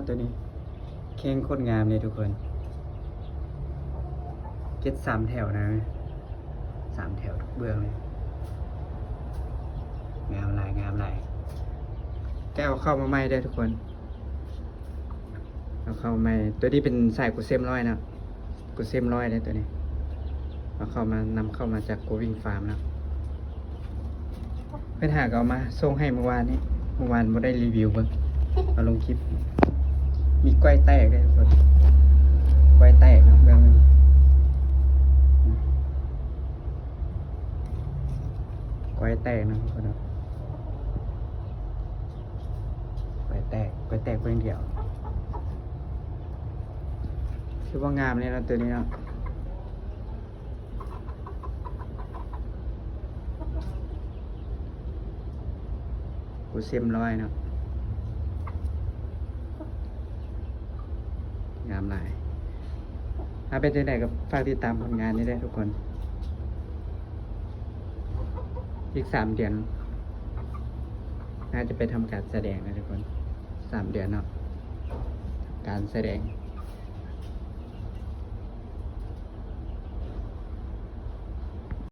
ตัวนี้แข้งโคตรงามเลยทุกคนเก็ต3 แถวนะ3 แถวทุกเบื้องเลยงามลายแต่เอาเข้ามาใหม่ได้ทุกคนเอาเข้าใหม่ตัวนี้เป็นสายกุเซมร้อยนะกุเซมร้อยได้ตัวนี้เอาเข้ามานำเข้ามาจากโกวิ่งฟาร์มนะเพื่อนหากเอามาส่งให้เมื่อวานไม่ได้รีวิวเบิ่งเอาลงคลิปมีก้อยแตกด้วยทุกคนก้อยแตกนะเบื้องนึงก้อยแตกนะทุกคนนะก้อยแตกเพื่อนเดียวคือว่างามเลยนะตัวนี้เนาะกูเซมร้อยเนาะงามหลายถ้าเป็นจังไดก็ฝากติดตามผลงานนี้ได้ทุกคนอีก3 เดือนน่าจะไปทำการแสดงนะทุกคน3 เดือนเนาะการแสดง